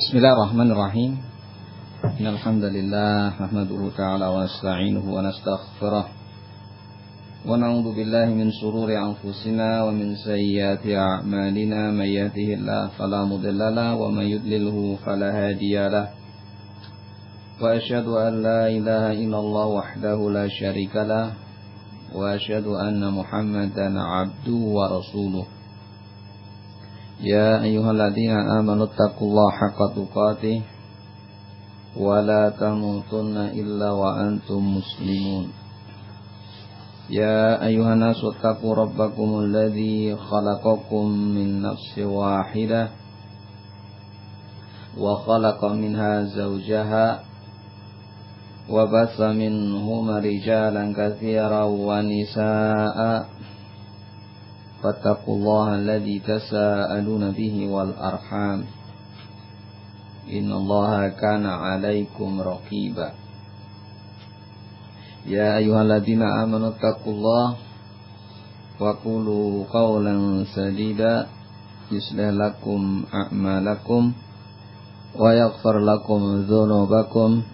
Bismillahirrahmanirrahim. Innal hamdalillah nahmaduhu ta'ala wa nasta'inuhu wa nastaghfiruh wa na'udzu billahi min shururi anfusina wa min sayyiati a'malina may yahdihillahu fala mudilla lahu wa may yudlilhu fala hadiya lahu wa asyhadu an la ilaha illallah wahdahu la syarika lahu wa asyhadu anna Muhammadan 'abduhu wa rasuluh. Ya ayyuhalladzina amanu taqullaha haqqa tuqatih wa la tamutunna illa wa antum muslimun. Ya ayyuhan nasu taqu rabbakumul ladzi khalaqakum min nafsin wahidah wa khalaqa minha zawjaha wa bassa minhuma rijalan katsiran wa nisaa'a. Fattaqullaha alladzi tasaaluna bihi wal arham. Innallaha kana 'alaikum raqiba. Ya ayyuhalladzina amanu taqullaha wa qulu qawlan sadida yuslih lakum a'malakum wa yaghfir lakum dzunubakum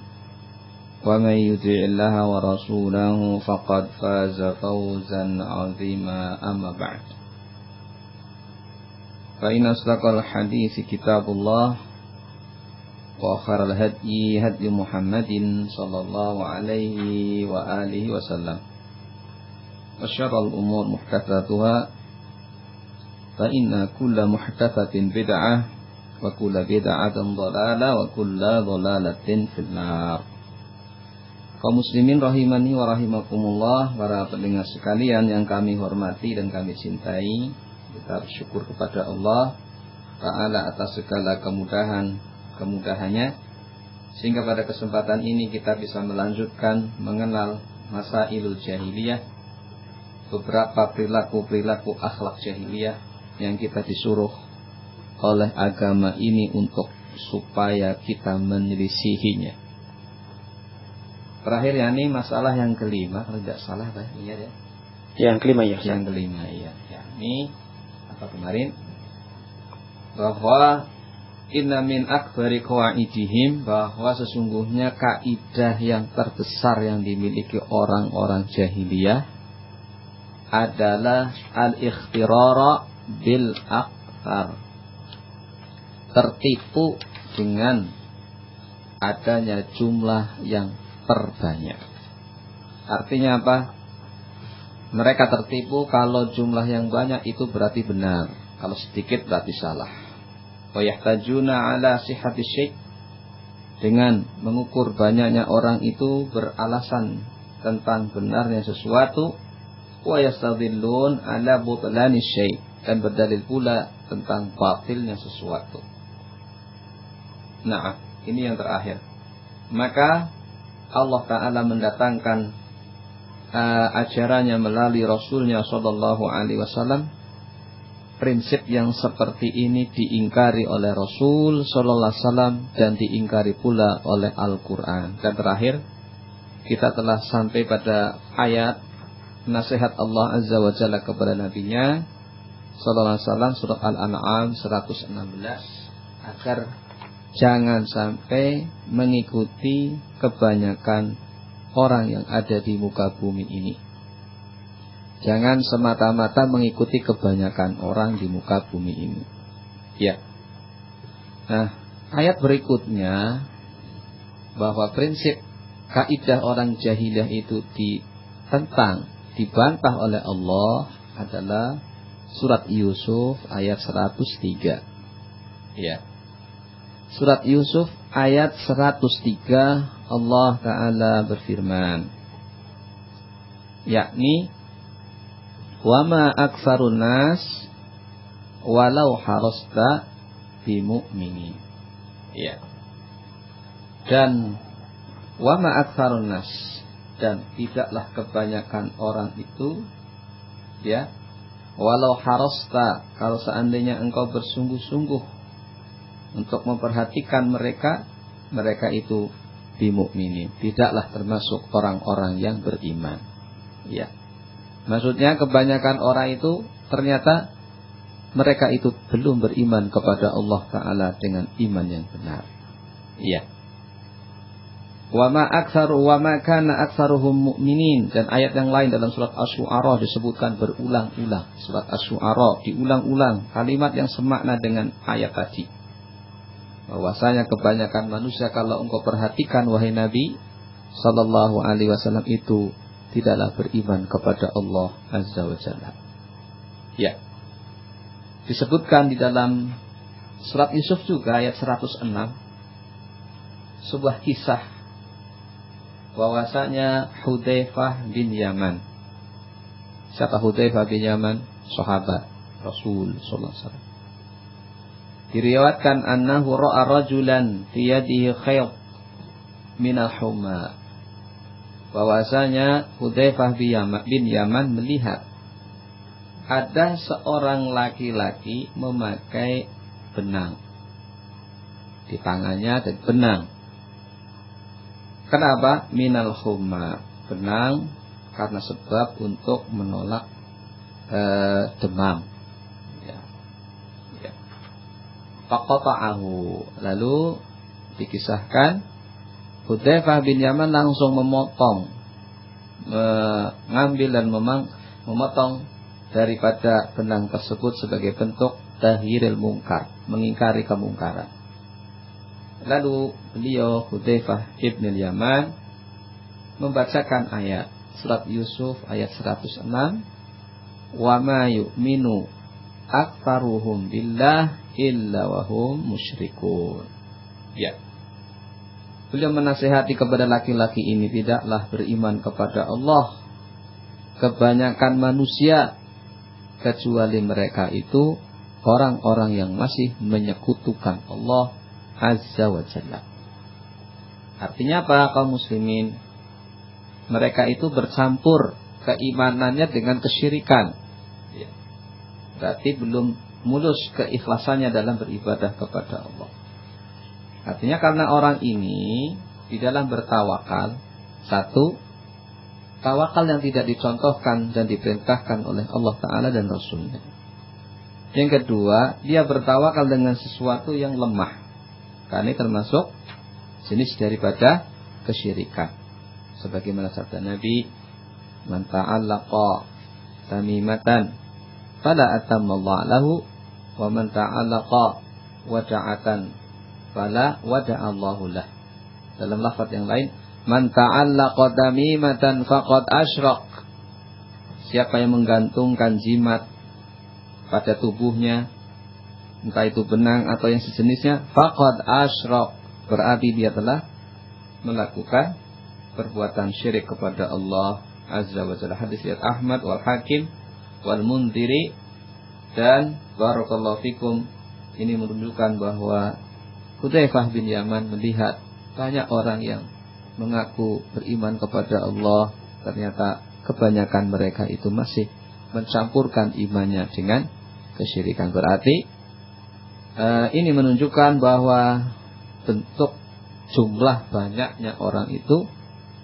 wa may yuti'illaha wa rasulahu faqad faza fawzan 'azima. Amma ba'd. Fa inna asdaqal hadits kitabullah wa khairal hadyi hadyi Muhammadin sallallahu alaihi wa alihi wasallam. Wa syarrul umur muhdatsatuha fa inna kulla muhdatsatin bid'ah wa kulla bid'atin dhalalah wa kulla dhalalatin finnar. Kaum muslimin rahimani wa rahimakumullah, para pendengar sekalian yang kami hormati dan kami cintai, kita bersyukur kepada Allah Ta'ala atas segala kemudahannya, sehingga pada kesempatan ini kita bisa melanjutkan mengenal masailul jahiliyah, beberapa perilaku-perilaku akhlak jahiliyah yang kita disuruh oleh agama ini untuk supaya kita menyelisihinya. Terakhir yakni masalah yang kelima, kalau tidak salah Pak, iya ya. Yang kelima ya. Yang kelima iya. Yakni apa kemarin? Bahwa inna min akbari qawaidihim, bahwa sesungguhnya kaidah yang terbesar yang dimiliki orang-orang jahiliyah adalah al-ikhtirara bil akthar. Tertipu dengan adanya jumlah yang terbanyak. Artinya apa? Mereka tertipu kalau jumlah yang banyak itu berarti benar, kalau sedikit berarti salah. Wa yahtajuna ala sihhati syai', dengan mengukur banyaknya orang itu beralasan tentang benarnya sesuatu. Wa yastadillun ala butlani syai', dan berdalil pula tentang batilnya sesuatu. Nah, ini yang terakhir. Maka Allah Ta'ala mendatangkan ajarannya melalui Rasulnya Sallallahu Alaihi Wasallam. Prinsip yang seperti ini diingkari oleh Rasul Sallallahu Alaihi Wasallam dan diingkari pula oleh Al-Quran. Dan terakhir, kita telah sampai pada ayat nasihat Allah Azza wa Jalla kepada Nabi-Nya Sallallahu Alaihi Wasallam, surat Al-An'am 116, agar jangan sampai mengikuti kebanyakan orang yang ada di muka bumi ini. Jangan semata-mata mengikuti kebanyakan orang di muka bumi ini. Ya. Nah, ayat berikutnya, bahwa prinsip kaidah orang jahiliyah itu ditentang, dibantah oleh Allah, adalah surat Yusuf ayat 103. Ya. Surat Yusuf ayat 103, Allah Ta'ala berfirman, yakni wa ma aktsarun nas walau harasta bimu'minin. Ya. Dan wa ma aktsarun nas, dan tidaklah kebanyakan orang itu, ya, walau harasta, kalau seandainya engkau bersungguh-sungguh untuk memperhatikan mereka itu bimu'minin, tidaklah termasuk orang-orang yang beriman. Ya. Maksudnya kebanyakan orang itu ternyata mereka itu belum beriman kepada Allah Ta'ala dengan iman yang benar. Iya. Wa ma kana aktsaruhum mu'minin. Dan ayat yang lain dalam surat Asy-Syu'ara disebutkan berulang-ulang. Surat Asy-Syu'ara diulang-ulang kalimat yang semakna dengan ayat tadi. Bahwasanya kebanyakan manusia, kalau engkau perhatikan wahai Nabi sallallahu alaihi wasallam, itu tidaklah beriman kepada Allah Azza wa Jalla. Ya. Disebutkan di dalam surat Yusuf juga ayat 106 sebuah kisah bahwasanya Hudzaifah bin Yaman. Siapa Hudzaifah bin Yaman? Sahabat Rasul sallallahu alaihi wasallam. Diriwayatkan annahu ra'a rajulan fi yadihi khayt min al-humma. Bahwasanya Hudzaifah bin Yaman melihat ada seorang laki-laki memakai benang. Di tangannya ada benang. Kenapa? Minal humma. Benang karena sebab untuk menolak demam. Ya. Ya. Faqata'ahu. Lalu dikisahkan Hudzaifah bin Yaman langsung memotong, mengambil dan memotong daripada benang tersebut sebagai bentuk tahyiril mungkar, mengingkari kemungkaran. Lalu beliau Hudzaifah ibn Yaman membacakan ayat surat Yusuf ayat 106, wa ma yu'minu aktsaruhum billah illa wa hum musyrikun. Ya. Beliau menasihati kepada laki-laki ini, tidaklah beriman kepada Allah kebanyakan manusia kecuali mereka itu orang-orang yang masih menyekutukan Allah Azza wa Jalla. Artinya apa, kaum muslimin? Mereka itu bercampur keimanannya dengan kesyirikan. Berarti belum mulus keikhlasannya dalam beribadah kepada Allah. Artinya karena orang ini di dalam bertawakal, satu, tawakal yang tidak dicontohkan dan diperintahkan oleh Allah Ta'ala dan Rasulnya. Yang kedua, dia bertawakal dengan sesuatu yang lemah. Karena ini termasuk jenis daripada kesyirikan. Sebagaimana sabda Nabi, man ta'allaqa tamimatan fala atammallahu lahu wa man ta'allaqa wada'atan fala wada'allahu lah. Dalam lafaz yang lain, man ta'allaqa tamimatan faqad asyrak. Siapa yang menggantungkan jimat pada tubuhnya, entah itu benang atau yang sejenisnya, faqad asyrak, berarti dia telah melakukan perbuatan syirik kepada Allah Azza wa Jalla. Hadis riwayat Ahmad wal Hakim wal Mundhiri. Dan barakallahu fikum, ini menunjukkan bahwa Hudzaifah bin Yaman melihat banyak orang yang mengaku beriman kepada Allah, ternyata kebanyakan mereka itu masih mencampurkan imannya dengan kesyirikan. Berarti ini menunjukkan bahwa bentuk jumlah banyaknya orang itu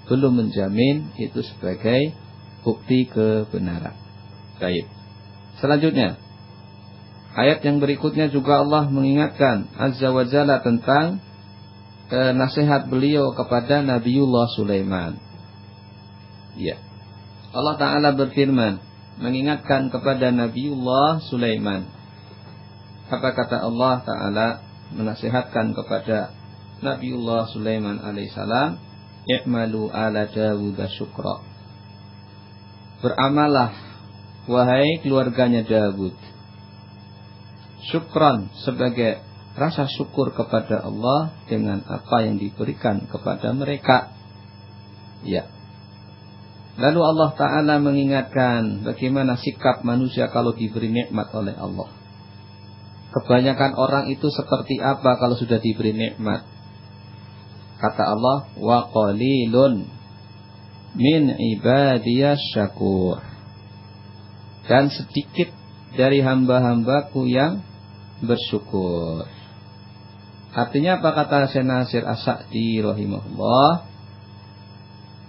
belum menjamin itu sebagai bukti kebenaran. Baik. Selanjutnya, ayat yang berikutnya juga Allah mengingatkan Azza wa Jalla tentang nasihat beliau kepada Nabiullah Sulaiman. Ya. Allah Ta'ala berfirman, mengingatkan kepada Nabiullah Sulaiman. Apa kata Allah Ta'ala menasihatkan kepada Nabiullah Sulaiman alaihissalam? I'malu ala Dawud syukra. Beramalah wahai keluarganya Dawud, syukran, sebagai rasa syukur kepada Allah dengan apa yang diberikan kepada mereka. Ya. Lalu Allah Ta'ala mengingatkan bagaimana sikap manusia kalau diberi nikmat oleh Allah. Kebanyakan orang itu seperti apa kalau sudah diberi nikmat? Kata Allah, wa qalilun min ibadiyas syakur. Dan sedikit dari hamba-hambaku yang bersyukur. Artinya apa kata Syekh Nasir As-Sa'di rahimahullah?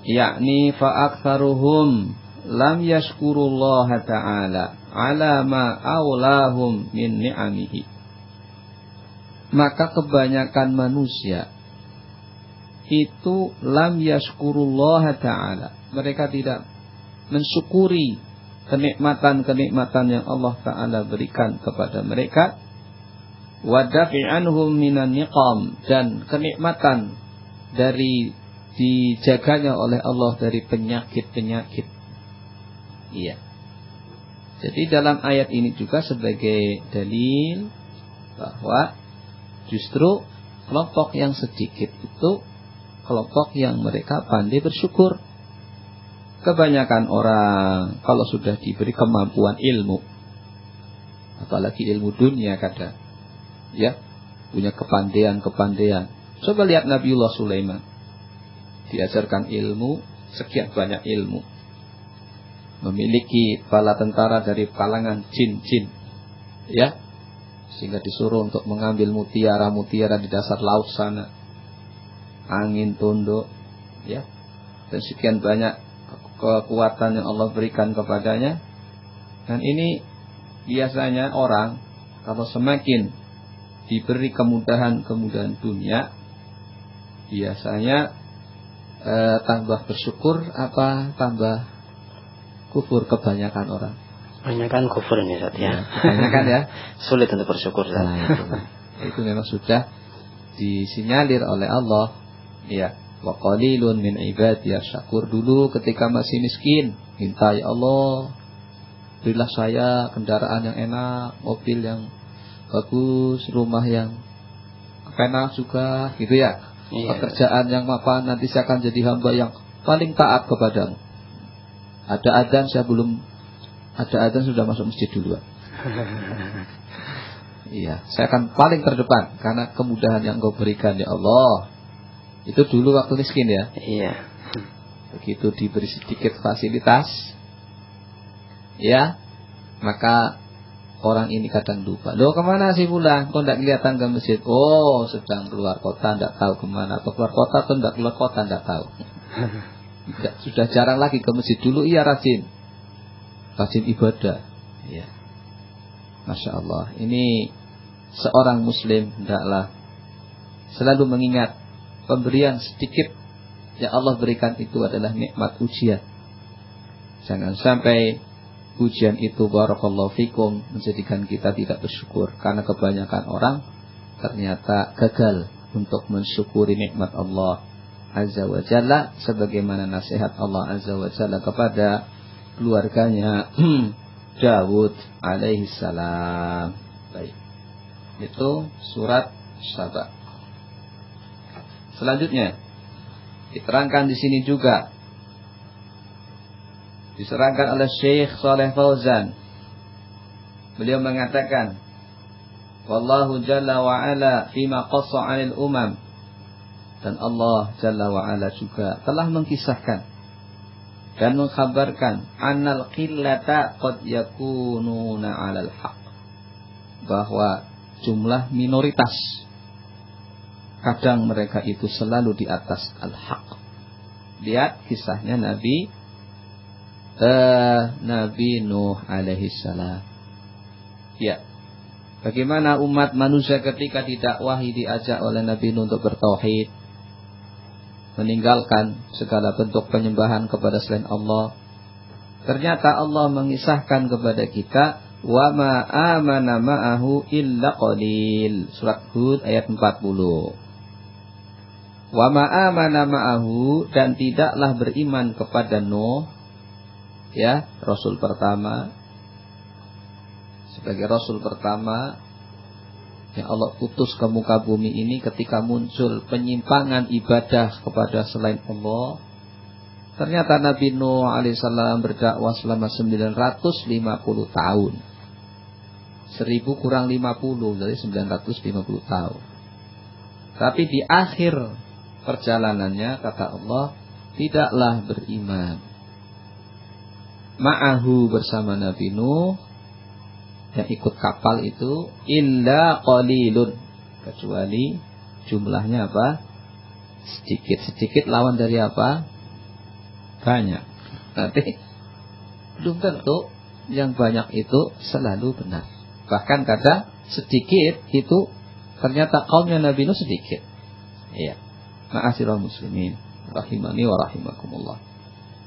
Yakni fa aktsaruhum lam yashkurullaha ta'ala ala ma aulahum min ni'amihi. Maka kebanyakan manusia itu lam yashkurullaha ta'ala. Mereka tidak mensyukuri kenikmatan-kenikmatan yang Allah Ta'ala berikan kepada mereka. Wa dafi'anhum minan niqam, dan kenikmatan dari dijaganya oleh Allah dari penyakit-penyakit. Iya. Jadi dalam ayat ini juga sebagai dalil bahwa justru kelompok yang sedikit itu kelompok yang mereka pandai bersyukur. Kebanyakan orang kalau sudah diberi kemampuan ilmu, apalagi ilmu dunia kadang, ya, punya kepandaian. Coba lihat Nabiullah Sulaiman, diajarkan ilmu, sekian banyak ilmu, memiliki bala tentara dari kalangan jin-jin, ya, sehingga disuruh untuk mengambil mutiara-mutiara di dasar laut sana, angin tunduk, ya, dan sekian banyak kekuatan yang Allah berikan kepadanya. Dan ini biasanya orang kalau semakin diberi kemudahan dunia, biasanya tambah bersyukur apa tambah kufur kebanyakan orang. Kebanyakan kufur ini Ustaz ya. Kebanyakan ya. Sulit untuk bersyukur. Itu memang sudah disinyalir oleh Allah. Ya. Wa qalilun min ibadiyas syakur. Dulu ketika masih miskin, minta, ya Allah, berilah saya kendaraan yang enak, mobil yang bagus, rumah yang enak juga, gitu ya. Iya. Pekerjaan yang mapan, nanti saya akan jadi hamba yang paling taat kepadamu. Ada adzan sudah masuk masjid duluan. Iya, saya akan paling terdepan karena kemudahan yang Engkau berikan ya Allah. Itu dulu waktu miskin ya. Iya. Begitu diberi sedikit fasilitas, ya, maka orang ini kadang lupa. Loh, kemana sih pulang? Kok tidak kelihatan ke masjid? Oh, sedang keluar kota, tidak tahu kemana. Atau keluar kota atau tidak keluar kota, tidak tahu. Sudah jarang lagi ke masjid. Dulu iya rajin ibadah. Ya. Masya Allah. Ini seorang muslim hendaklah selalu mengingat pemberian sedikit yang Allah berikan itu adalah nikmat ujian. Jangan sampai ujian itu barakallahu fikum menjadikan kita tidak bersyukur, karena kebanyakan orang ternyata gagal untuk mensyukuri nikmat Allah Azza wa Jalla, sebagaimana nasihat Allah Azza wa Jalla kepada keluarganya Daud alaihi salam. Baik. Itu surat Saba. Selanjutnya diterangkan di sini juga, diserangkan oleh Syekh Shalih Fauzan. Beliau mengatakan, wallahu jalla wa ala fima qassa 'anil umam, dan Allah jalla wa ala juga telah mengkisahkan dan mengkhabarkan annal qillata qad yakununa 'alal haq, bahwa jumlah minoritas kadang mereka itu selalu di atas al-haq. Lihat kisahnya Nabi Nuh alaihi salam. Ya. Bagaimana umat manusia ketika didakwahi, diajak oleh Nabi Nuh untuk bertauhid, meninggalkan segala bentuk penyembahan kepada selain Allah. Ternyata Allah mengisahkan kepada kita, wa ma amana ma'ahu illa qalil. Surat Hud ayat 40. Wa ma amana ma'ahu, dan tidaklah beriman kepada Nuh, ya, Rasul pertama, sebagai Rasul pertama yang Allah utus ke muka bumi ini ketika muncul penyimpangan ibadah kepada selain Allah. Ternyata Nabi Nuh alaihissalam berdakwah selama 950 tahun. 1000 kurang 50, jadi 950 tahun. Tapi di akhir perjalanannya, kata Allah, tidaklah beriman ma'ahu, bersama Nabi Nuh yang ikut kapal itu, illa qalilun, kecuali jumlahnya apa? Sedikit lawan dari apa? Banyak. Nanti belum tentu yang banyak itu selalu benar. Bahkan kadang sedikit itu ternyata kaumnya Nabi Nuh sedikit. Iya. Ma'asyiral muslimin rahimani wa rahimakumullah.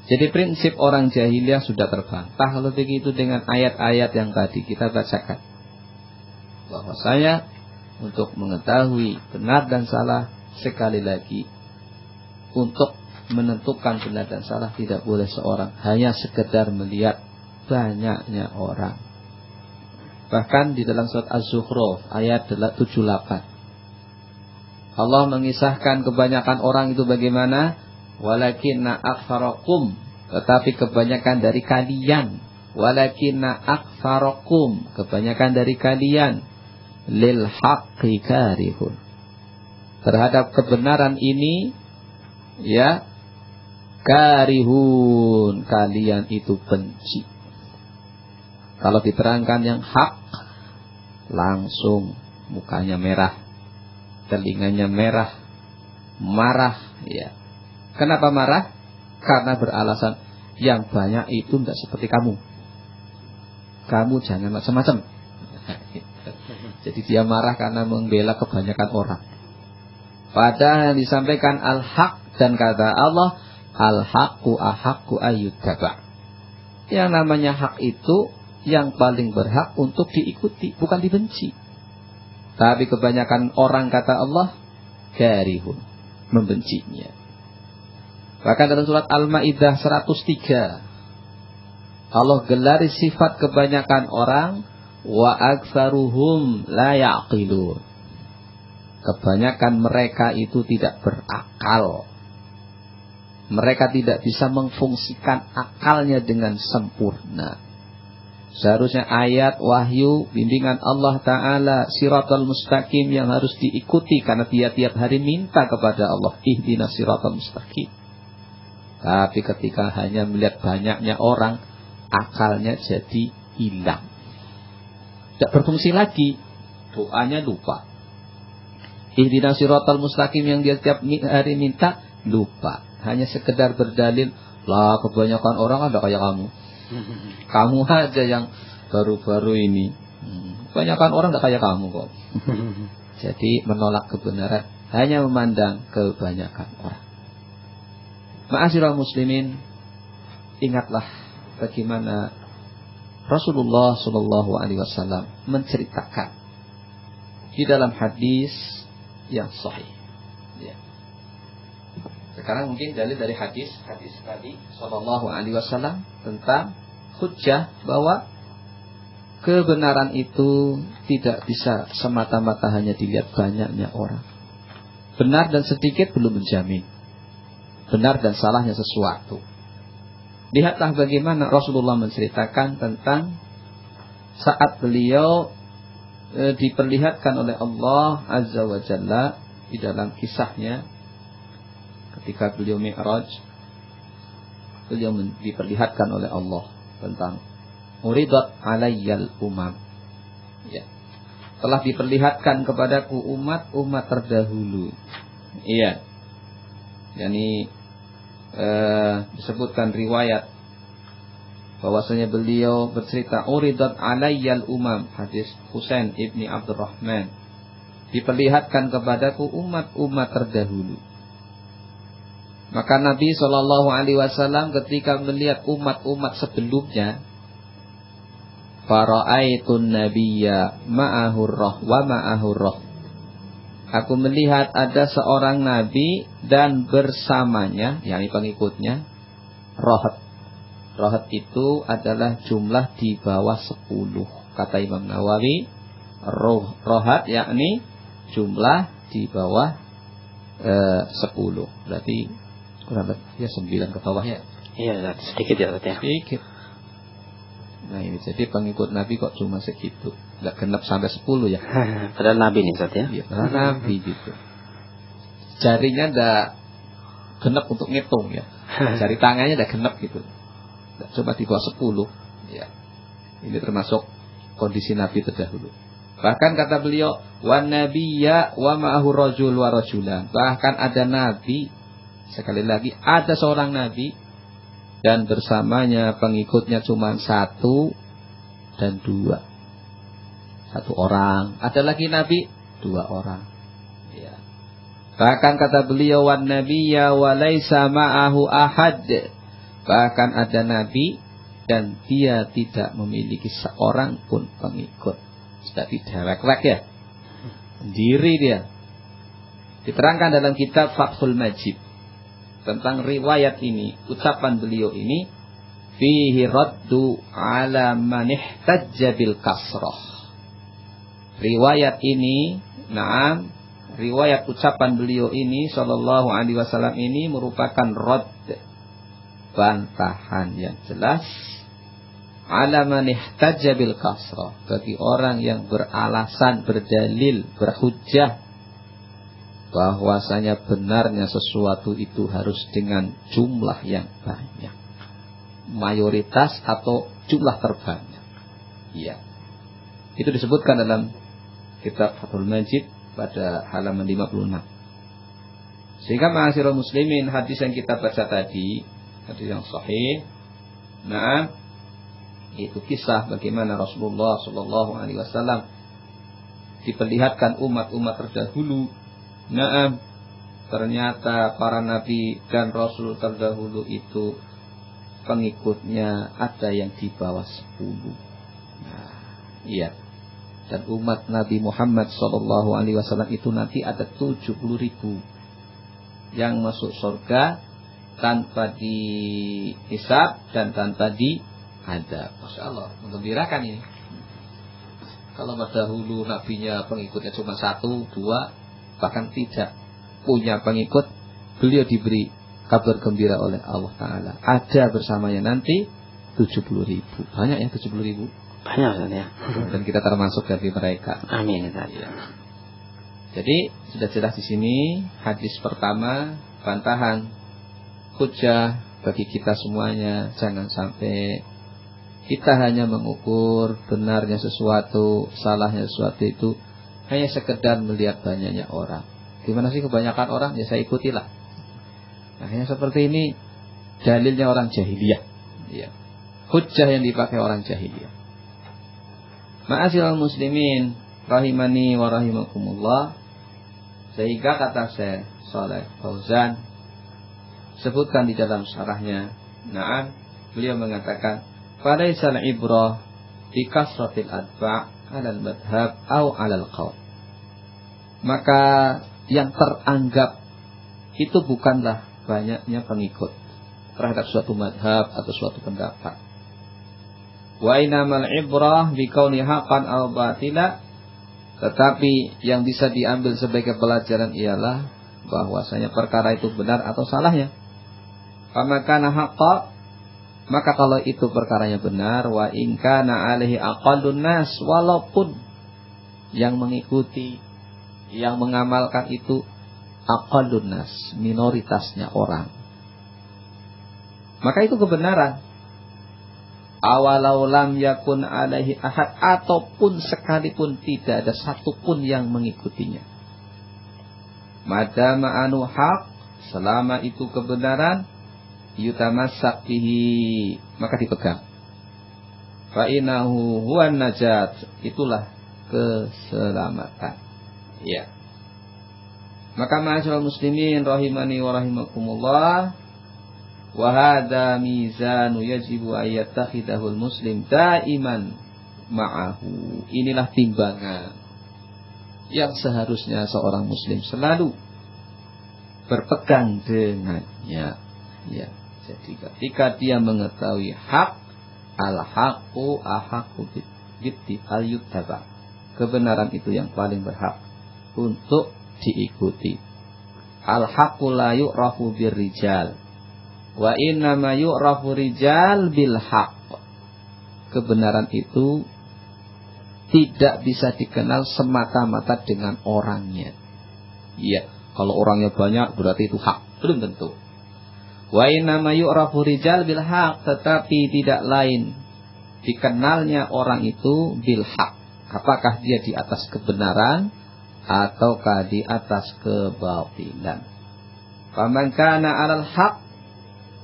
Jadi prinsip orang jahiliyah sudah terbantah kalau begitu dengan ayat-ayat yang tadi kita bacakan. Bahwasanya untuk mengetahui benar dan salah, sekali lagi untuk menentukan benar dan salah tidak boleh seorang hanya sekedar melihat banyaknya orang. Bahkan di dalam surat Az-Zukhruf ayat 78 Allah mengisahkan kebanyakan orang itu bagaimana? Walakinna aktsarakum, tetapi kebanyakan dari kalian. Walakinna aktsarakum, kebanyakan dari kalian lil haqqi karihun, terhadap kebenaran ini ya karihun, kalian itu benci. Kalau diterangkan yang hak, langsung mukanya merah, telinganya merah, marah ya. Kenapa marah? Karena beralasan yang banyak itu tidak seperti kamu. Kamu jangan macam-macam. Jadi dia marah karena membela kebanyakan orang. Padahal yang disampaikan al-haq, dan kata Allah al-haqqu ahaqqu ayyuttaba. Yang namanya hak itu yang paling berhak untuk diikuti, bukan dibenci. Tapi kebanyakan orang, kata Allah, karihun, membencinya. Bahkan dalam surat Al-Maidah 103 Allah gelari sifat kebanyakan orang, wa aktsaruhum la ya'qilun. Kebanyakan mereka itu tidak berakal. Mereka tidak bisa memfungsikan akalnya dengan sempurna. Seharusnya ayat wahyu bimbingan Allah Ta'ala Siratal Mustaqim yang harus diikuti, karena dia tiap hari minta kepada Allah, ihdinas siratal mustaqim. Tapi ketika hanya melihat banyaknya orang, akalnya jadi hilang, tidak berfungsi lagi. Doanya lupa. Ihdinas siratal mustaqim yang dia tiap hari minta, lupa. Hanya sekedar berdalil, lah kebanyakan orang ada kayak kamu. Kamu aja yang baru-baru ini. Kebanyakan orang tidak kayak kamu kok. Jadi menolak kebenaran, hanya memandang kebanyakan orang. Ma'asyiral muslimin, ingatlah bagaimana Rasulullah SAW menceritakan di dalam hadis yang sahih. Ya. Sekarang mungkin dalil dari hadis tadi SAW tentang hujjah bahwa kebenaran itu tidak bisa semata-mata hanya dilihat banyaknya orang. Benar dan sedikit belum menjamin benar dan salahnya sesuatu. Lihatlah bagaimana Rasulullah menceritakan tentang saat beliau diperlihatkan oleh Allah Azza wa Jalla di dalam kisahnya ketika beliau Mi'raj. Beliau diperlihatkan oleh Allah tentang uridat alayyal umam. Ya. Telah diperlihatkan kepadaku umat-umat terdahulu. Iya. Yani disebutkan riwayat bahwasanya beliau bercerita uridat alayyal umam, hadis Husain ibni Abdurrahman, diperlihatkan kepadaku umat-umat terdahulu. Maka Nabi SAW ketika melihat umat-umat sebelumnya, fara'aitun nabiyya ma'ahur roh wa ma'ahur roh. Aku melihat ada seorang nabi dan bersamanya, yakni pengikutnya, rohat. Rohat itu adalah jumlah di bawah 10. Kata Imam Nawawi, rohat yakni jumlah di bawah 10. Berarti kurang lebih ya 9 ke bawah ya. Iya, sedikit ya, sedikit. Nah ini jadi pengikut Nabi kok cuma segitu, nggak genap sampai 10 ya. Padahal Nabi nih Ustaz ya. Iya, Nabi gitu. Jarinya nggak genap untuk ngitung ya. Jari tangannya nggak genap gitu. Nggak cuma di bawah 10. Ya. Ini termasuk kondisi Nabi terdahulu. Bahkan kata beliau, wan nabiyya wa ma'ahu rajul wa rajulan. Bahkan ada Nabi, sekali lagi ada seorang Nabi dan bersamanya pengikutnya cuma 1 dan 2. 1 orang. Ada lagi nabi 2 orang. Ya. Bahkan kata beliau, wan nabiyya wa laisa ma'ahu ahad. Bahkan ada nabi dan dia tidak memiliki seorang pun pengikut. Sudah didewek-wek ya. Sendiri dia. Diterangkan dalam kitab Fathul Majid tentang riwayat ini, ucapan beliau ini, fihi raddu ala man ihtajja bil kasrah. Riwayat ini, riwayat ucapan beliau ini sallallahu alaihi wasallam ini merupakan radd, bantahan yang jelas ala man ihtajja bil kasrah, bagi orang yang beralasan, berdalil, berhujjah bahwasanya benarnya sesuatu itu harus dengan jumlah yang banyak, mayoritas atau jumlah terbanyak. Iya. Itu disebutkan dalam kitab Fathul Majid pada halaman 56. Sehingga ma'asyiral muslimin, hadis yang kita baca tadi, hadis yang sahih, itu kisah bagaimana Rasulullah sallallahu alaihi wasallam diperlihatkan umat-umat terdahulu. Ternyata para nabi dan rasul terdahulu itu pengikutnya ada yang di bawah 10. Iya. Dan umat Nabi Muhammad sallallahu alaihi wasallam itu nanti ada 70.000 yang masuk surga tanpa dihisab dan tanpa ada. Masya Allah, menggembirakan ini. Kalau dahulu nabinya pengikutnya cuma 1, 2, bahkan tidak punya pengikut, beliau diberi kabar gembira oleh Allah Ta'ala. Ada bersamanya nanti 70.000. Banyak ya 70.000? Banyak ya. Dan kita termasuk dari mereka. Amin. Ya. Jadi sudah jelas di sini hadis pertama, bantahan, hujjah bagi kita semuanya. Jangan sampai kita hanya mengukur benarnya sesuatu, salahnya sesuatu itu hanya sekedar melihat banyaknya orang. Gimana sih kebanyakan orang? Ya saya ikutilah. Nah, yang seperti ini dalilnya orang jahiliyah. Ya. Hujjah yang dipakai orang jahiliyah. Ma'asyiral muslimin rahimani wa rahimakumullah. Sehingga kata Syekh Shalih Fauzan sebutkan di dalam syarahnya, beliau mengatakan falaisal ibrah bi kasratil atba' 'alal madhab au 'alal qaul. Maka yang teranggap itu bukanlah banyaknya pengikut terhadap suatu madhab atau suatu pendapat. Wa inamal ibrah bi kauni haqqan aw batila. Tetapi yang bisa diambil sebagai pelajaran ialah bahwasanya perkara itu benar atau salahnya. Kama kana haqqa, maka kalau itu perkaranya benar, wa in kana alaihi aqallun nas, walaupun yang mengikuti, yang mengamalkan itu aqallun nas, minoritasnya orang, maka itu kebenaran. Awalau lam yakun alaihi ahad, ataupun sekalipun tidak ada satupun yang mengikutinya. Madama anu haq, selama itu kebenaran, yutamassak bihi, maka dipegang. Fa innahu huwan najat, itulah keselamatan. Ya. Maka ma'asyiral muslimin rahimani wa rahimakumullah, wa hadza mizanu yajibu ayyattakhidahul muslim daiman ma'ahu. Inilah timbangan yang seharusnya seorang muslim selalu berpegang dengannya. Ya. Jadi ketika dia mengetahui hak, al-haqqu ahaqqu bitti al-yuttaba, kebenaran itu yang paling berhak untuk diikuti. Al-haqqu la yu'rafu birrijal, wa innama yu'rafu rijal bil haqq. Kebenaran itu tidak bisa dikenal semata-mata dengan orangnya. Iya, kalau orangnya banyak berarti itu hak, belum tentu. Wa innama yu'rafu rijal bil haq, tetapi tidak lain dikenalnya orang itu bil haq. Apakah dia di atas kebenaran ataukah di atas kebatilan. Faman kana 'alal haq,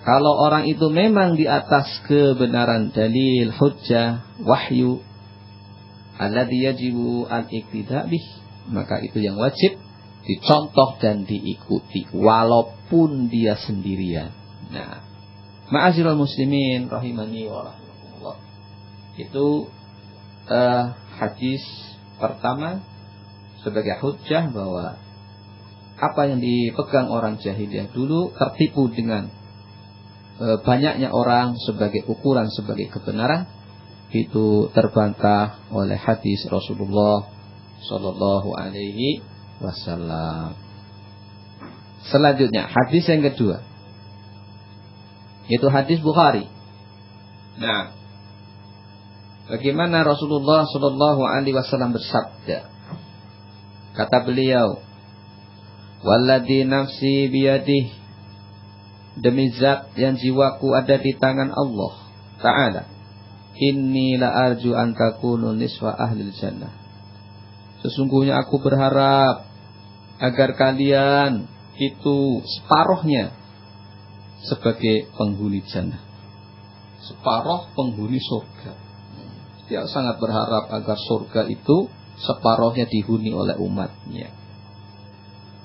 Kalau orang itu memang di atas kebenaran, dalil, hujjah, wahyu, alladzi yajibu al-iqtida' bih, maka itu yang wajib dicontoh dan diikuti walaupun dia sendirian. Nah, ma'asyiral muslimin rahimani wa rahimakumullah. Itu hadis pertama sebagai hujjah bahwa apa yang dipegang orang jahiliyah dulu tertipu dengan banyaknya orang sebagai ukuran, sebagai kebenaran, itu terbantah oleh hadis Rasulullah Sallallahu Alaihi Wasallam. Selanjutnya hadis yang kedua, itu hadis Bukhari. Nah, bagaimana Rasulullah Sallallahu Alaihi Wasallam bersabda? Kata beliau, "Walladzi nafsi biyadihi, demi zat yang jiwaku ada di tangan Allah Ta'ala, inni la arju an takunu niswa ahlil jannah." Sesungguhnya aku berharap agar kalian itu separuhnya sebagai penghuni jannah, separuh penghuni surga. Dia sangat berharap agar surga itu separuhnya dihuni oleh umatnya.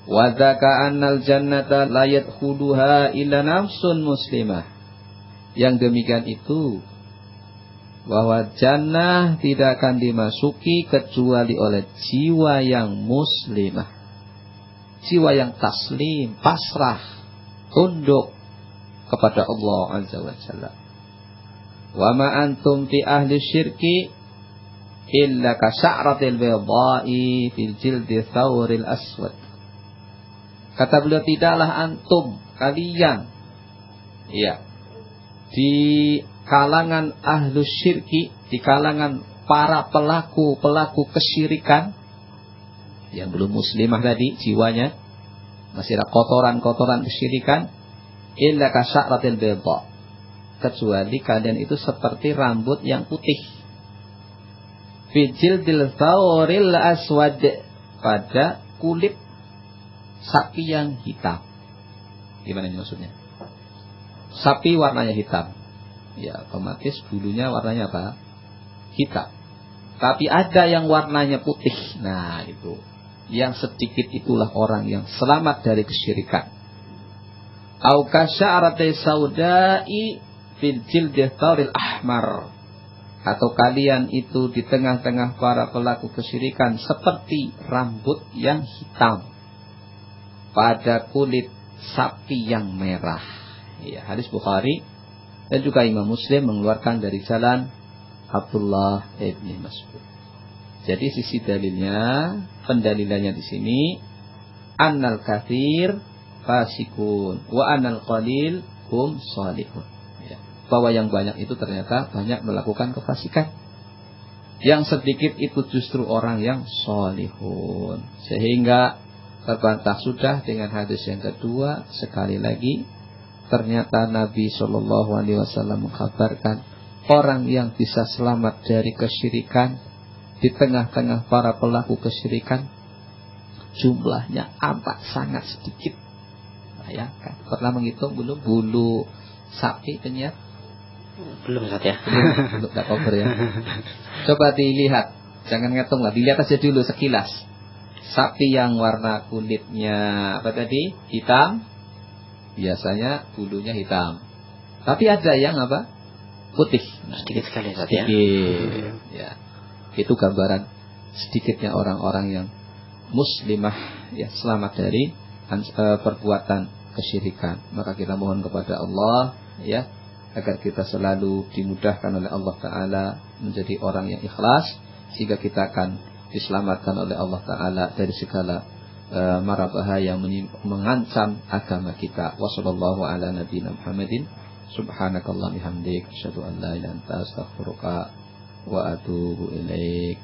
Wa dzaka annal jannata la yadkhuluha illa nafsun muslimah. Yang demikian itu bahwa jannah tidak akan dimasuki kecuali oleh jiwa yang muslimah, jiwa yang taslim, pasrah, tunduk kepada Allah Azza wa Jalla. Wa ma antum fi ahli syirki illa ka sya'ratil bayda'i fil jildi thawril aswad. Kata beliau, tidaklah antum, kalian, ya, di kalangan ahlus syirki, di kalangan para pelaku kesyirikan, yang belum muslimah tadi, jiwanya masih ada kotoran-kotoran kesyirikan, illa ka sya'ratil bayda', kecuali kalian itu seperti rambut yang putih, fi jildil thawril aswad, pada kulit sapi yang hitam. Gimana ini maksudnya? Sapi warnanya hitam, ya otomatis bulunya warnanya apa? Hitam. Tapi ada yang warnanya putih. Nah itu, yang sedikit itulah orang yang selamat dari kesyirikan. Au kasya'rati saudai fil jildi thawril ahmar, atau kalian itu di tengah-tengah para pelaku kesyirikan seperti rambut yang hitam pada kulit sapi yang merah. Ya, hadis Bukhari dan juga Imam Muslim mengeluarkan dari jalan Abdullah ibn Mas'ud. Jadi sisi dalilnya, pendalilannya di sini, annal katsir fasikun wa annal qalil hum salihun. Ya, bahwa yang banyak itu ternyata banyak melakukan kefasikan. Yang sedikit itu justru orang yang salihun. Sehingga terbantah sudah dengan hadis yang kedua. Sekali lagi, ternyata Nabi Shallallahu Alaihi Wasallam mengkabarkan orang yang bisa selamat dari kesyirikan di tengah-tengah para pelaku kesyirikan jumlahnya amat sangat sedikit. Bayangkan, pernah menghitung belum bulu sapi penyiar? Belum Ustaz ya. Belum tak cover ya. Coba dilihat, jangan ngitung lah, dilihat aja dulu sekilas. Sapi yang warna kulitnya apa tadi? Hitam. Biasanya bulunya hitam. Tapi ada yang apa? Putih. Nah, sedikit sekali Ustaz ya. Ya. Itu gambaran sedikitnya orang-orang yang muslimah, ya, selamat dari perbuatan kesyirikan. Maka kita mohon kepada Allah, ya, agar kita selalu dimudahkan oleh Allah Ta'ala menjadi orang yang ikhlas, sehingga kita akan diselamatkan oleh Allah Ta'ala dari segala mara bahaya yang mengancam agama kita. Wassallallahu ala nabiyina Muhammadin subhanakallah bihamdik asyhadu an la ilaha illa anta astaghfiruka wa atubu ilaik.